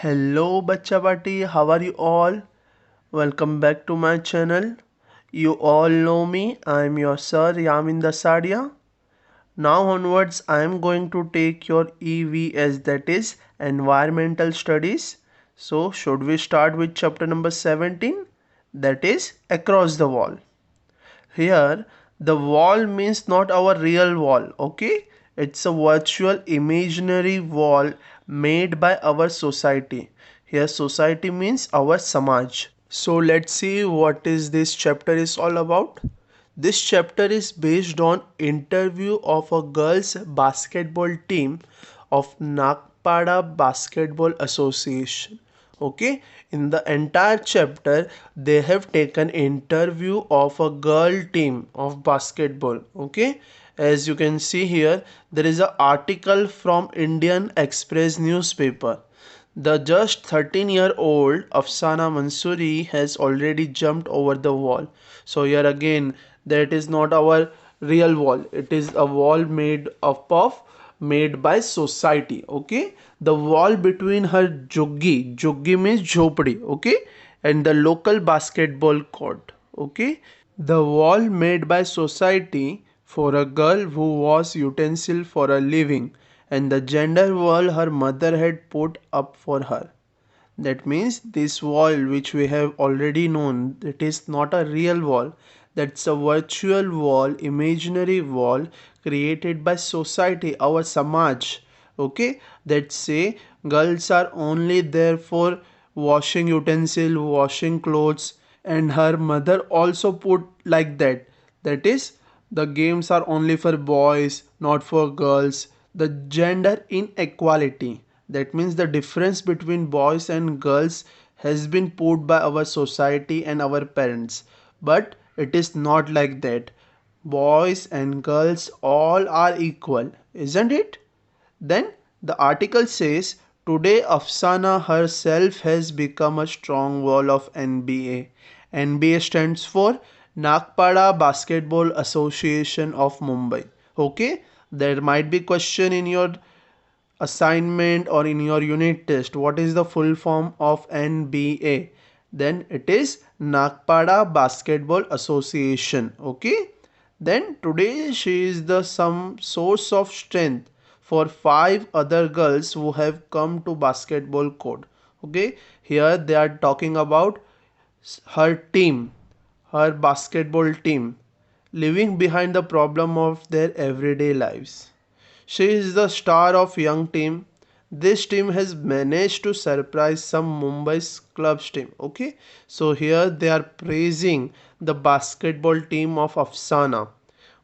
Hello Bacha Bati, how are you all? Welcome back to my channel. You all know me, I am your sir Yamin Dasadia. Now onwards I am going to take your EVS, that is Environmental Studies. So should we start with chapter number 17, that is Across the Wall. Here, the wall means not our real wall, okay? It's a virtual imaginary wall made by our society. Here, society means our samaj. So let's see what is this chapter is all about. This chapter is based on interview of a girls basketball team of Nagpada Basketball Association. Okay, in the entire chapter they have taken interview of a girl team of basketball. Okay, as you can see here, there is an article from Indian Express newspaper. The just 13-year-old Afsana Mansoori has already jumped over the wall. So here again, that is not our real wall. It is a wall made up of made by society. Okay, the wall between her juggi means jhopdi. Okay, and the local basketball court. Okay, the wall made by society for a girl who was utensil for a living, and the gender wall her mother had put up for her. That means this wall which we have already known, it is not a real wall. That's a virtual wall, imaginary wall created by society, our samaj. Okay, that say girls are only there for washing utensil, washing clothes, and her mother also put like that. That is, the games are only for boys, not for girls. The gender inequality, that means the difference between boys and girls, has been put by our society and our parents. But it is not like that. Boys and girls all are equal, isn't it? Then the article says today Afsana herself has become a strong wall of NBA. NBA stands for Nagpada Basketball Association of Mumbai. Okay, there might be question in your assignment or in your unit test, what is the full form of NBA? Then it is Nagpada Basketball Association. Okay, then today she is the some source of strength for five other girls who have come to basketball court. Okay, here they are talking about her team, her basketball team, leaving behind the problem of their everyday lives. She is the star of young team. This team has managed to surprise some Mumbai's clubs team. Okay, so here they are praising the basketball team of Afsana,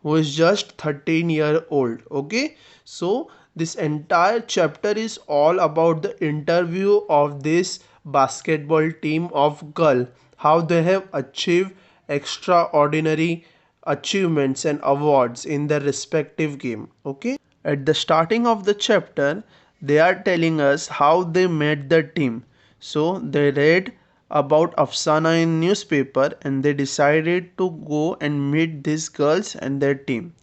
who is just 13-year old. Okay, so this entire chapter is all about the interview of this basketball team of girl, how they have achieved extraordinary achievements and awards in their respective game. Okay, at the starting of the chapter, they are telling us how they met the team. So they read about Afsana in newspaper and they decided to go and meet these girls and their team.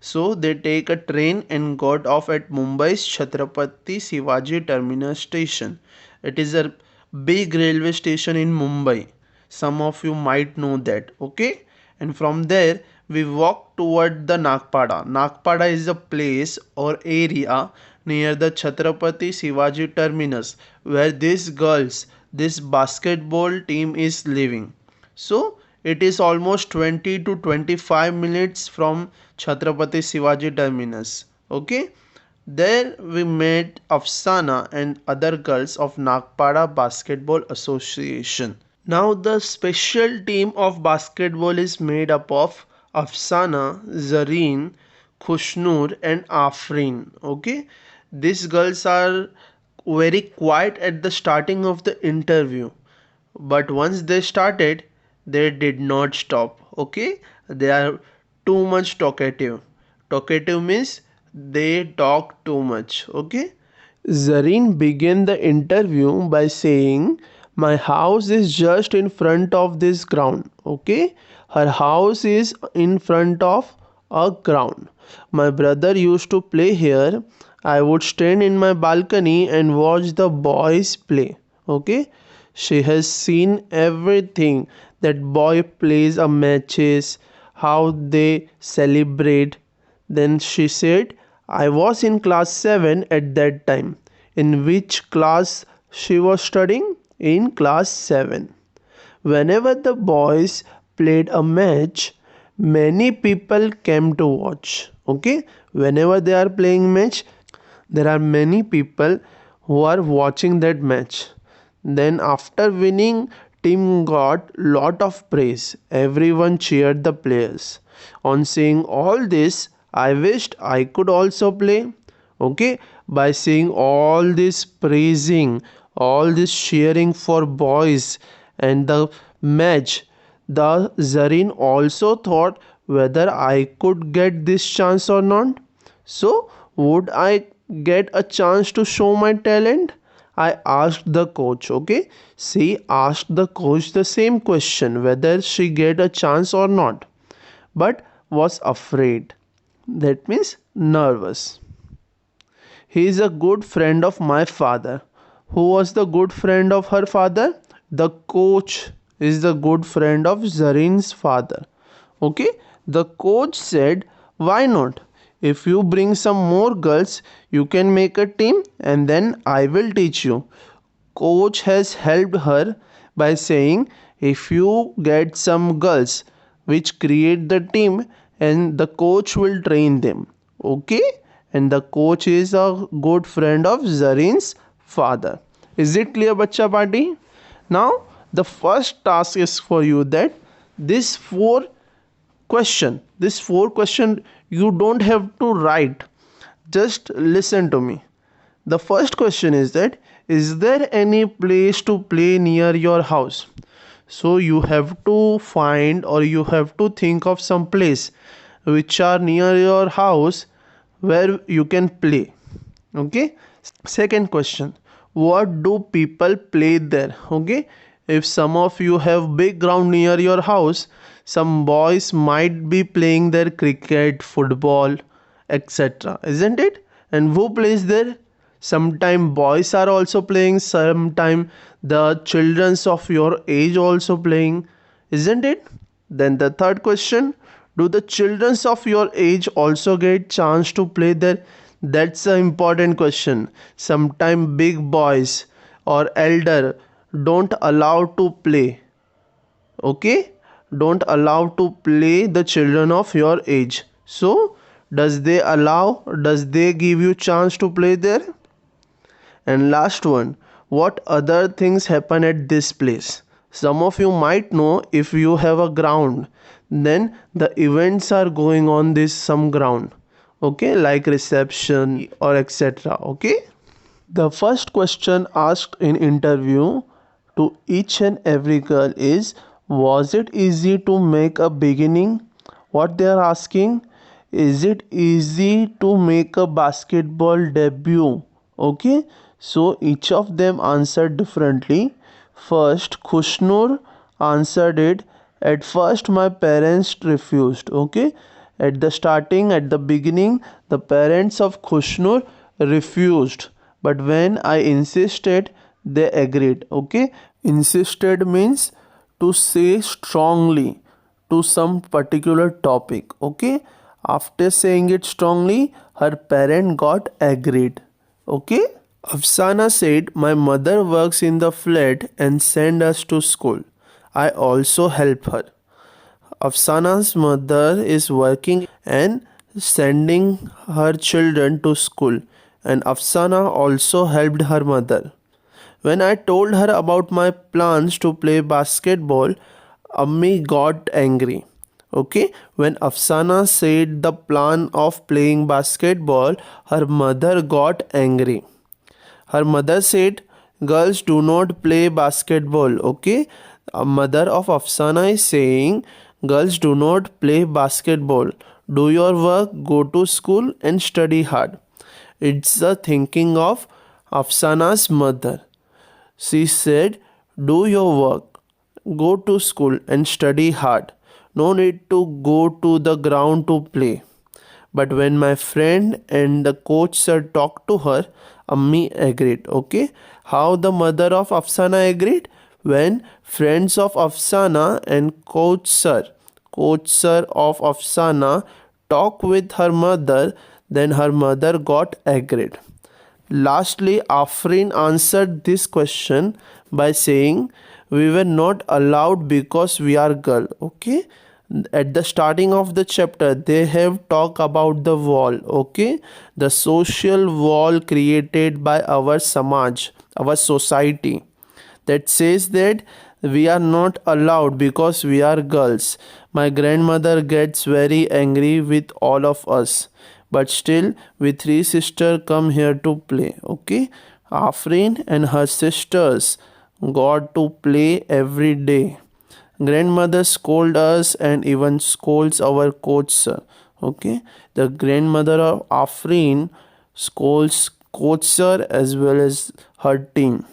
So they take a train and got off at Mumbai's Chhatrapati Shivaji Terminus station. It is a big railway station in Mumbai. Some of you might know that. Okay, and from there we walk toward the Nagpada. Nagpada is a place or area near the Chhatrapati Shivaji terminus where these girls, this basketball team is living. So it is almost 20 to 25 minutes from Chhatrapati Shivaji terminus. Okay, there we met Afsana and other girls of Nagpada Basketball Association. Now the special team of basketball is made up of Afsana, Zareen, Khushnur and Afrin. Okay, these girls are very quiet at the starting of the interview, but once they started, they did not stop. Okay, they are too much talkative. Talkative means they talk too much. Okay, Zareen began the interview by saying, my house is just in front of this ground. Okay, her house is in front of a ground. My brother used to play here. I would stand in my balcony and watch the boys play. Okay, she has seen everything that boy plays a matches, how they celebrate. Then she said, I was in class 7 at that time. In which class she was studying? In class 7. Whenever the boys played a match, many people came to watch. Okay, whenever they are playing match, there are many people who are watching that match. Then after winning, team got lot of praise. Everyone cheered the players. On seeing all this, I wished I could also play. Okay, by seeing all this praising, all this cheering for boys and the match, the Zareen also thought whether I could get this chance or not. So, would I get a chance to show my talent? I asked the coach. Okay, she asked the coach the same question whether she get a chance or not, but was afraid. That means nervous. He is a good friend of my father. Who was the good friend of her father? The coach is the good friend of Zareen's father. Okay, the coach said, why not? If you bring some more girls, you can make a team and then I will teach you. Coach has helped her by saying, if you get some girls which create the team and the coach will train them. Okay, and the coach is a good friend of Zareen's father. Is it clear, bacha party? Now the first task is for you that this four question you don't have to write, just listen to me. The first question is that, is there any place to play near your house? So you have to find or you have to think of some place which are near your house where you can play. Okay. Second question, what do people play there? Okay, if some of you have big ground near your house, some boys might be playing their cricket, football, etc., isn't it? And who plays there? Sometime boys are also playing, sometime the childrens of your age also playing, isn't it? Then the third question, do the childrens of your age also get chance to play there? That's an important question. Sometime big boys or elder don't allow to play. Okay, don't allow to play the children of your age. So does they give you chance to play there? And last one, what other things happen at this place? Some of you might know, if you have a ground, then the events are going on this some ground. Okay, like reception or etc. Okay. The first question asked in interview to each and every girl is, was it easy to make a beginning? What they are asking, is it easy to make a basketball debut? Okay, so each of them answered differently. First, Khushnur answered it, at first my parents refused. Okay, at the starting, at the beginning, the parents of Khushnur refused, but when I insisted, they agreed. Okay, insisted means to say strongly to some particular topic. Okay, after saying it strongly, her parent got agreed. Okay, Afsana said, my mother works in the flat and send us to school. I also help her. Afsana's mother is working and sending her children to school, and Afsana also helped her mother. When I told her about my plans to play basketball, Ammi got angry. Okay, when Afsana said the plan of playing basketball, her mother got angry. Her mother said, girls do not play basketball. Okay, a mother of Afsana is saying, girls do not play basketball. Do your work, go to school and study hard. It's the thinking of Afsana's mother. She said, do your work, go to school and study hard. No need to go to the ground to play. But when my friend and the coach sir talked to her, Ammi agreed. Okay, How the mother of Afsana agreed? When friends of Afsana and Coach Sir of Afsana talked with her mother, then her mother got agreed. Lastly, Afrin answered this question by saying, "We were not allowed because we are girl." Okay, at the starting of the chapter, they have talked about the wall. Okay, the social wall created by our samaj, our society, that says that we are not allowed because we are girls. My grandmother gets very angry with all of us, but still we three sisters come here to play. Okay, Afrin and her sisters got to play every day. Grandmother scold us and even scolds our coach sir. Okay, the grandmother of Afrin scolds coach sir as well as her team.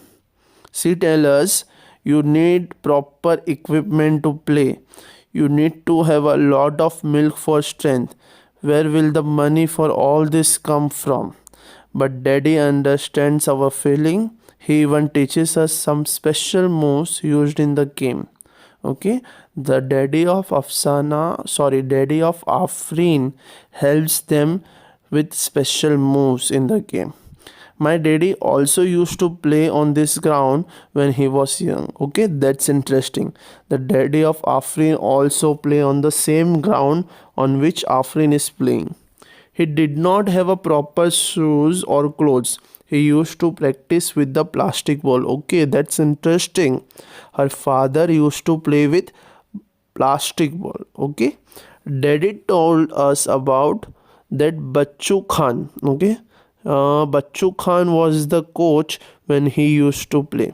She tells us you need proper equipment to play. You need to have a lot of milk for strength. Where will the money for all this come from? But daddy understands our feeling. He even teaches us some special moves used in the game. Okay, the daddy of Afrin helps them with special moves in the game. My daddy also used to play on this ground when he was young. Okay, that's interesting. The daddy of Afrin also play on the same ground on which Afrin is playing. He did not have a proper shoes or clothes. He used to practice with the plastic ball. Okay, that's interesting. Her father used to play with plastic ball. Okay, daddy told us about that Bachu Khan. Okay, Bachu Khan was the coach when he used to play.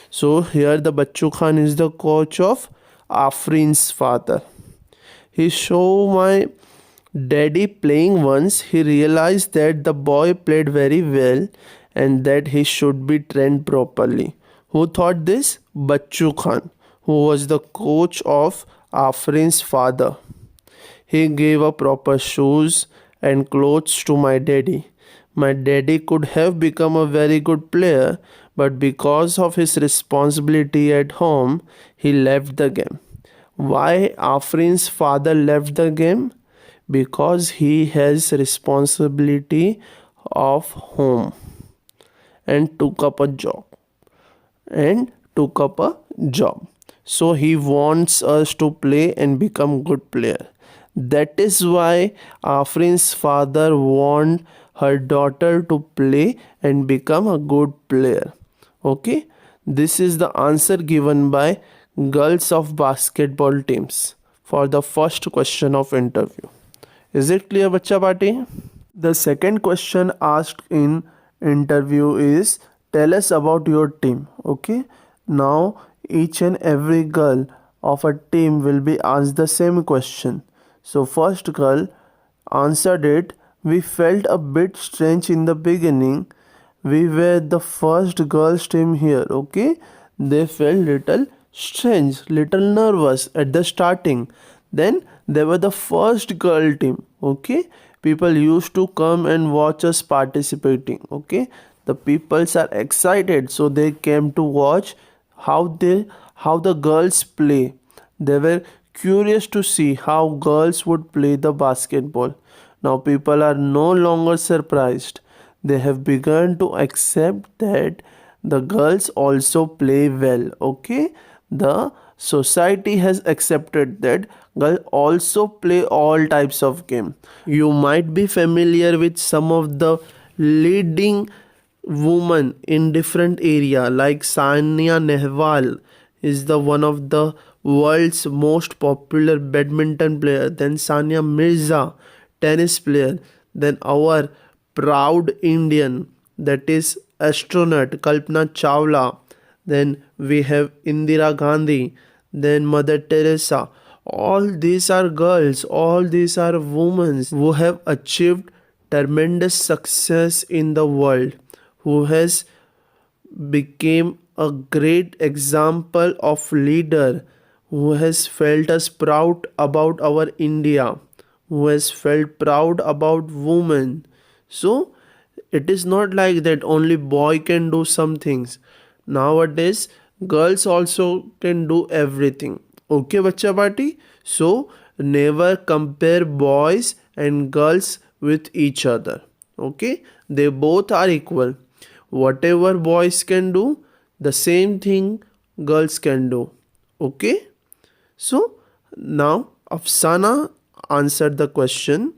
So here the Bachu Khan is the coach of Afrin's father. He saw my daddy playing once. He realized that the boy played very well and that he should be trained properly. Who thought this? Bachu Khan, who was the coach of Afrin's father. He gave a proper shoes and clothes to my daddy. My daddy could have become a very good player, but because of his responsibility at home, he left the game. Why Afrin's father left the game? Because he has responsibility of home and took up a job and took up a job. So he wants us to play and become good player. That is why Afrin's father want her daughter to play and become a good player. Okay, this is the answer given by girls of basketball teams for the first question of interview. Is it clear, Bacha Party? The second question asked in interview is, tell us about your team. Okay, now each and every girl of a team will be asked the same question. So first girl answered it. We felt a bit strange in the beginning. We were the first girls team here. Okay, they felt little strange, little nervous at the starting. Then they were the first girl team. Okay, people used to come and watch us participating. Okay, the peoples are excited, so they came to watch how the girls play. They were curious to see how girls would play the basketball. Now people are no longer surprised. They have begun to accept that the girls also play well. Okay, the society has accepted that girls also play all types of game. You might be familiar with some of the leading women in different area, like Sania Nehwal is the one of the world's most popular badminton player. Then Sania Mirza, tennis player. Then our proud Indian, that is astronaut Kalpana Chawla. Then we have Indira Gandhi. Then Mother Teresa. All these are girls, all these are women who have achieved tremendous success in the world, who has became a great example of leader, who has felt us proud about our India, who has felt proud about women. So it is not like that only boy can do some things. Nowadays girls also can do everything. Okay bacha party. So never compare boys and girls with each other. Okay, they both are equal. Whatever boys can do, the same thing girls can do. Okay, so now Afsana answered the question.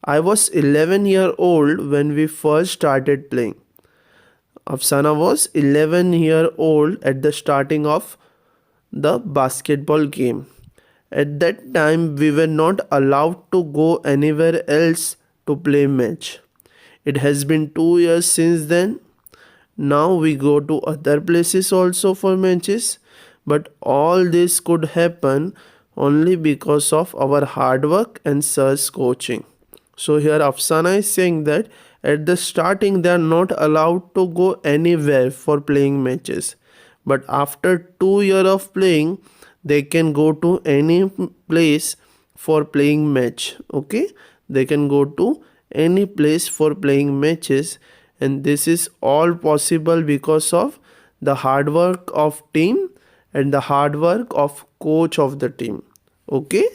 I was 11-year old when we first started playing. Afsana was 11-year old at the starting of the basketball game. At that time, we were not allowed to go anywhere else to play match. It has been 2 years since then. Now we go to other places also for matches, but all this could happen only because of our hard work and sir's coaching. So here Afsana is saying that at the starting they are not allowed to go anywhere for playing matches. But after 2 years of playing, they can go to any place for playing match. Okay, they can go to any place for playing matches, and this is all possible because of the hard work of team and the hard work of coach of the team. Okay,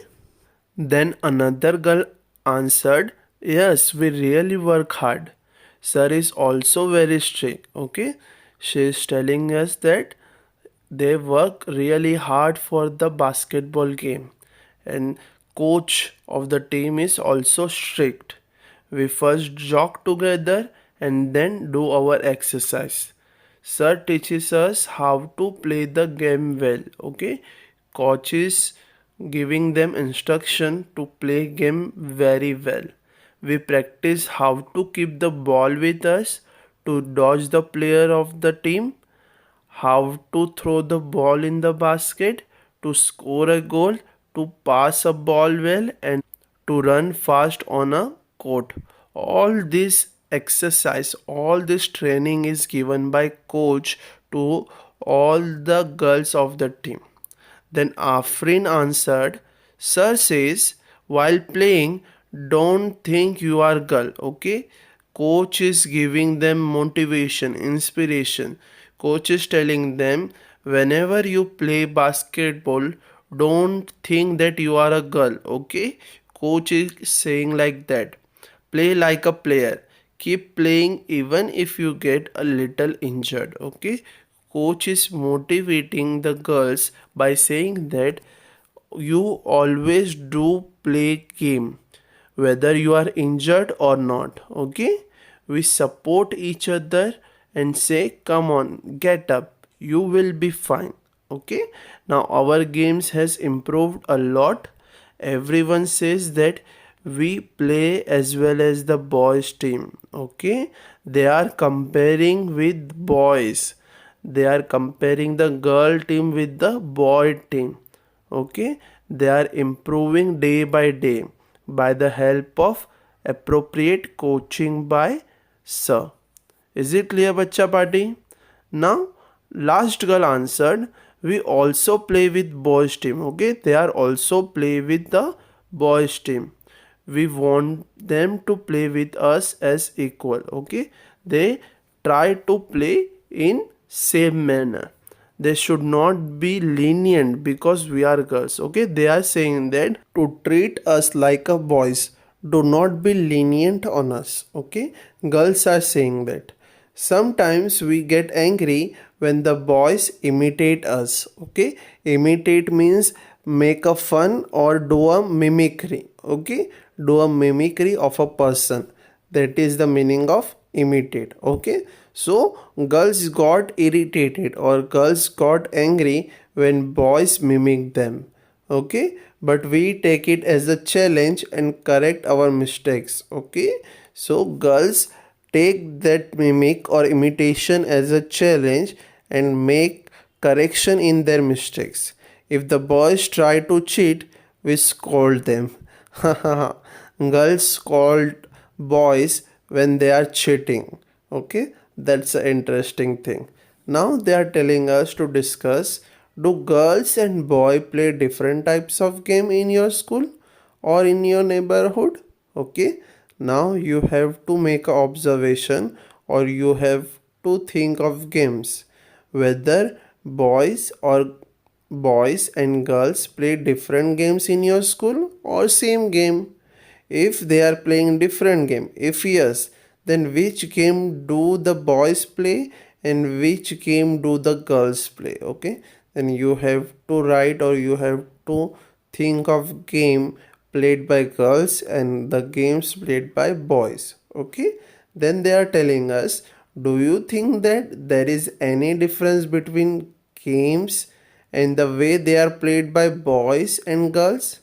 then another girl answered, yes, we really work hard. Sir is also very strict. Okay, she is telling us that they work really hard for the basketball game, and coach of the team is also strict. We first jog together and then do our exercise. Sir teaches us how to play the game well. Okay, coach is giving them instruction to play game very well. We practice how to keep the ball with us, to dodge the player of the team, how to throw the ball in the basket, to score a goal, to pass a ball well, and to run fast on a court. All this exercise, all this training is given by coach to all the girls of the team. Then Afrin answered, Sir says, while playing, don't think you are girl, okay? Coach is giving them motivation, inspiration. Coach is telling them, whenever you play basketball, don't think that you are a girl, okay? Coach is saying like that. Play like a player. Keep playing even if you get a little injured, okay? Coach is motivating the girls by saying that you always do play game whether you are injured or not. Okay, we support each other and say, come on, get up, you will be fine. Okay, now our games has improved a lot. Everyone says that we play as well as the boys team. Okay, they are comparing with boys, they are comparing the girl team with the boy team. Okay, they are improving day by day by the help of appropriate coaching by sir. Is it clear, bacha party? Now, last girl answered, we also play with boys team. Okay, they are also play with the boys team. We want them to play with us as equal. Okay, they try to play in same manner. They should not be lenient because we are girls. Okay, they are saying that to treat us like a boys, do not be lenient on us. Okay, girls are saying that. Sometimes we get angry when the boys imitate us. Okay, imitate means make a fun or do a mimicry. Okay, do a mimicry of a person. That is the meaning of imitate. Okay, so girls got irritated or girls got angry when boys mimic them. Okay, but we take it as a challenge and correct our mistakes. Okay, so girls take that mimic or imitation as a challenge and make correction in their mistakes. If the boys try to cheat, we scold them. Girls scold boys when they are cheating. Okay, that's an interesting thing. Now they are telling us to discuss, do girls and boy play different types of game in your school or in your neighborhood? Okay, Now you have to make an observation or you have to think of games. Whether boys and girls play different games in your school or same game. If they are playing different game, if yes, then which game do the boys play and which game do the girls play? Okay, then you have to write or you have to think of game played by girls and the games played by boys. Okay, then they are telling us, do you think that there is any difference between games and the way they are played by boys and girls?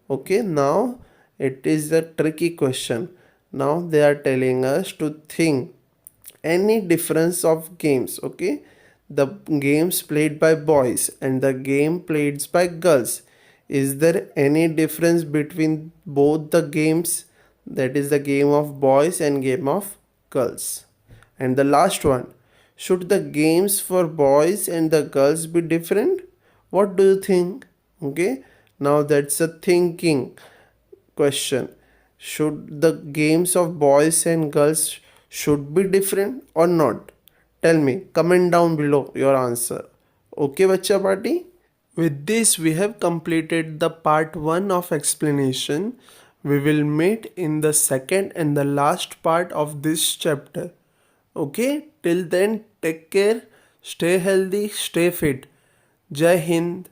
Okay, now it is a tricky question. Now they are telling us to think any difference of games. Okay, the games played by boys and the game played by girls, is there any difference between both the games, that is the game of boys and game of girls? And the last one, should the games for boys and the girls be different? What do you think? Okay, now that's a thinking question. Should the games of boys and girls should be different or not? Tell me, comment down below your answer. Okay, bacha party? With this, we have completed the part 1 of explanation. We will meet in the second and the last part of this chapter. Okay, till then, take care, stay healthy, stay fit. Jai Hind.